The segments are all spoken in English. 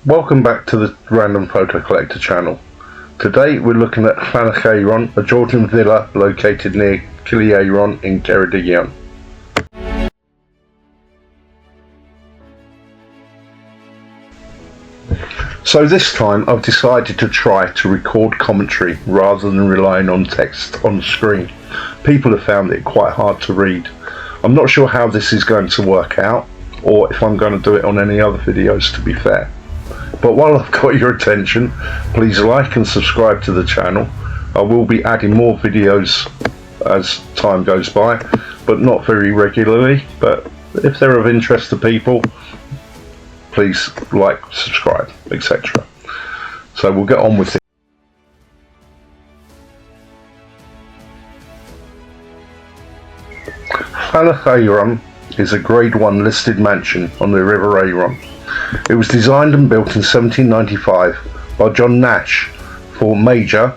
Welcome back to the Random Photo Collector channel. Today we're looking at Llanerchaeron, a Georgian villa located near Llanerchaeron in Ceredigion. So this time I've decided to try to record commentary rather than relying on text on screen. People have found it quite hard to read. I'm not sure how this is going to work out, or if I'm going to do it on any other videos, to be fair. But while I've got your attention, please like and subscribe to the channel. I will be adding more videos as time goes by, but not very regularly. But if they're of interest to people, please like, subscribe, etc. So we'll get on with it. Llanerchaeron is a Grade 1 listed mansion on the River Aeron. It was designed and built in 1795 by John Nash for Major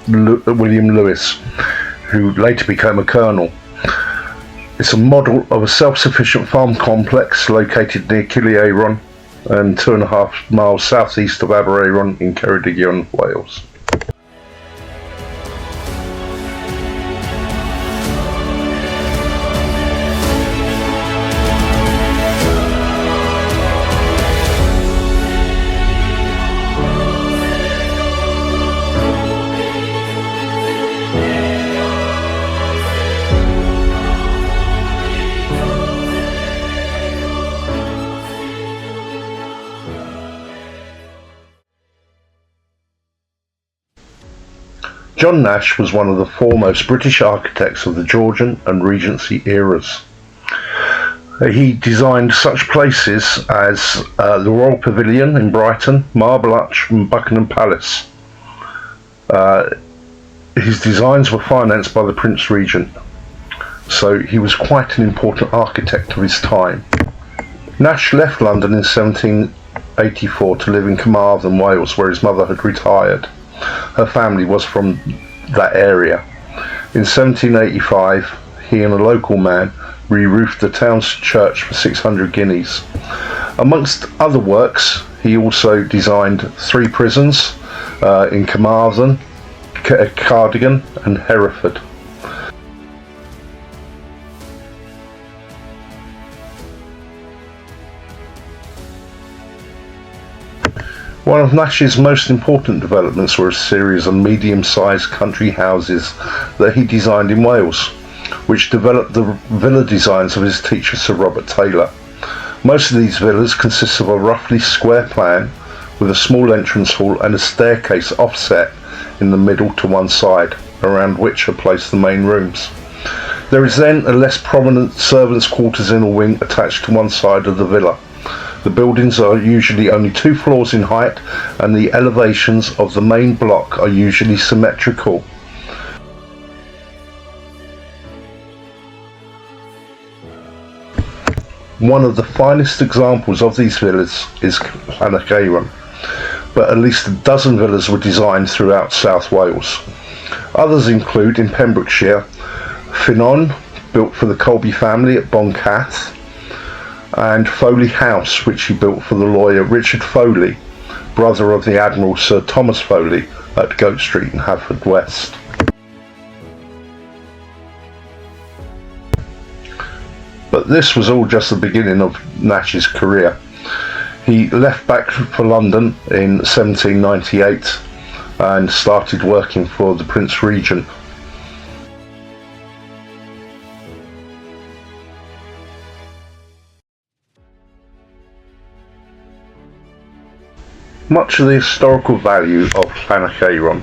William Lewis, who later became a colonel. It's a model of a self-sufficient farm complex located near Llanerchaeron and 2.5 miles southeast of Aeron in Ceredigion, Wales. John Nash was one of the foremost British architects of the Georgian and Regency eras. He designed such places as the Royal Pavilion in Brighton, Marble Arch and Buckingham Palace. His designs were financed by the Prince Regent, so he was quite an important architect of his time. Nash left London in 1784 to live in Carmarthen, Wales, where his mother had retired. Her family was from that area. In 1785, he and a local man re-roofed the town's church for 600 guineas. Amongst other works, he also designed 3 prisons in Carmarthen, Ceredigion and Hereford. One of Nash's most important developments were a series of medium-sized country houses that he designed in Wales, which developed the villa designs of his teacher Sir Robert Taylor. Most of these villas consist of a roughly square plan with a small entrance hall and a staircase offset in the middle to one side, around which are placed the main rooms. There is then a less prominent servants' quarters in a wing attached to one side of the villa. The buildings are usually only 2 floors in height, and the elevations of the main block are usually symmetrical. One of the finest examples of these villas is Llanerchaeron, but at least a dozen villas were designed throughout South Wales. Others include in Pembrokeshire, Llanerchaeron, built for the Colby family at Boncath, and Foley House, which he built for the lawyer Richard Foley, brother of the Admiral Sir Thomas Foley, at Goat Street in Haverfordwest. But this was all just the beginning of Nash's career. He left back for London in 1798 and started working for the Prince Regent. Much of the historical value of Llanerchaeron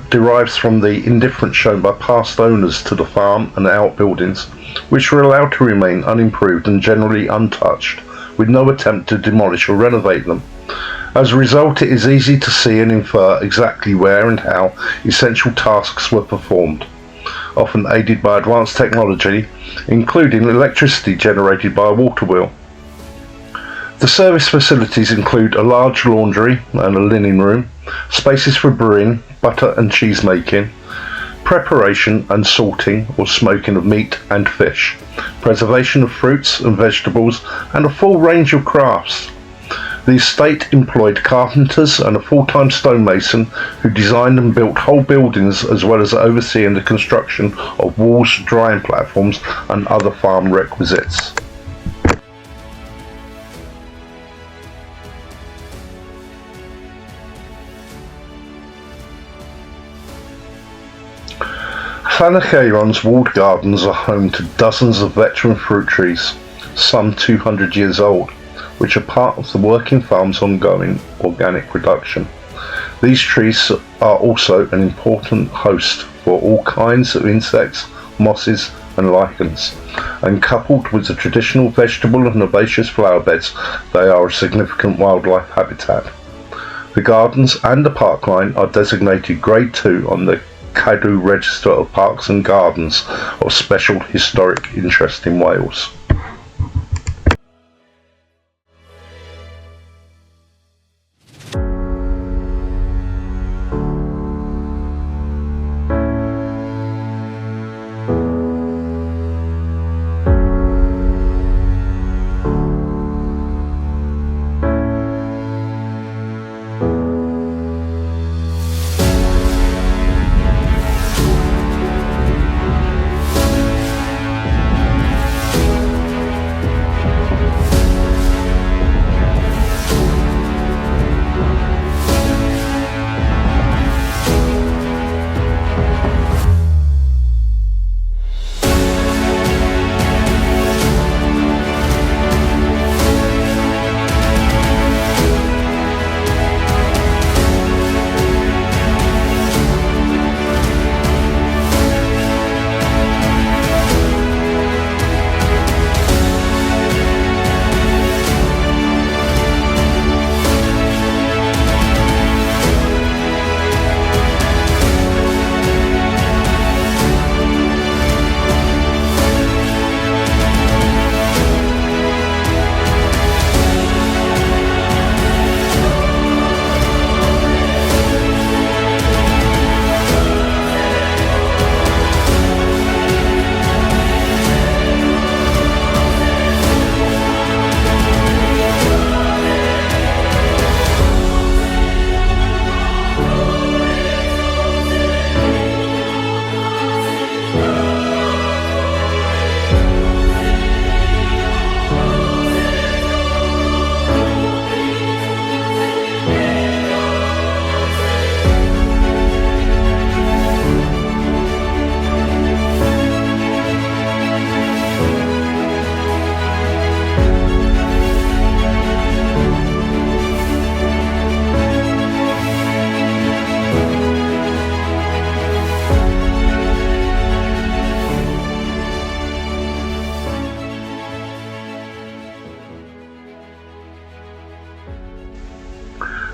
derives from the indifference shown by past owners to the farm and outbuildings, which were allowed to remain unimproved and generally untouched, with no attempt to demolish or renovate them. As a result, it is easy to see and infer exactly where and how essential tasks were performed, often aided by advanced technology, including electricity generated by a water wheel. The service facilities include a large laundry and a linen room, spaces for brewing, butter and cheese making, preparation and salting or smoking of meat and fish, preservation of fruits and vegetables, and a full range of crafts. The estate employed carpenters and a full-time stonemason who designed and built whole buildings, as well as overseeing the construction of walls, drying platforms and other farm requisites. Llanerchaeron's walled gardens are home to dozens of veteran fruit trees, some 200 years old, which are part of the working farm's ongoing organic production. These trees are also an important host for all kinds of insects, mosses and lichens, and coupled with the traditional vegetable and herbaceous flower beds, they are a significant wildlife habitat. The gardens and the parkline are designated Grade 2 on the Cadw Register of Parks and Gardens of Special Historic Interest in Wales.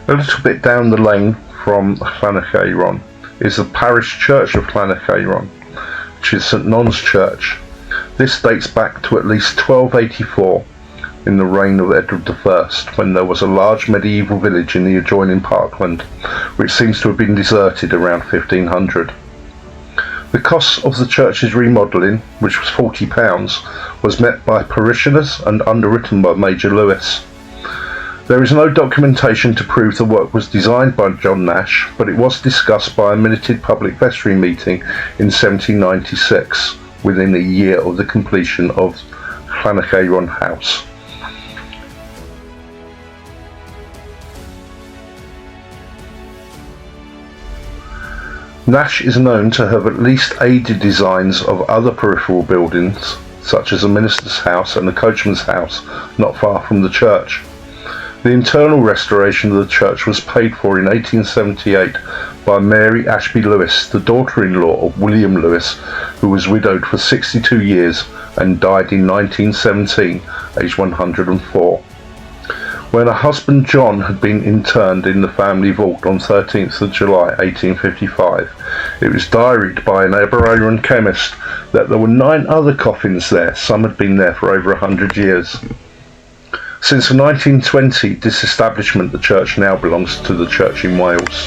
A little bit down the lane from Llanerchaeron is the parish church of Llanerchaeron, which is St Non's Church. This dates back to at least 1284 in the reign of Edward I, when there was a large medieval village in the adjoining parkland, which seems to have been deserted around 1500. The cost of the church's remodelling, which was £40, was met by parishioners and underwritten by Major Lewis. There is no documentation to prove the work was designed by John Nash, but it was discussed by a minuted public vestry meeting in 1796, within a year of the completion of Llanerchaeron House. Nash is known to have at least aided designs of other peripheral buildings, such as a minister's house and a coachman's house, not far from the church. The internal restoration of the church was paid for in 1878 by Mary Ashby Lewis, the daughter-in-law of William Lewis, who was widowed for 62 years and died in 1917, aged 104. When her husband John had been interned in the family vault on 13th of July 1855, it was diaried by an Aeron chemist that there were 9 other coffins there. Some had been there for over 100 years. Since 1920 disestablishment, the church now belongs to the Church in Wales.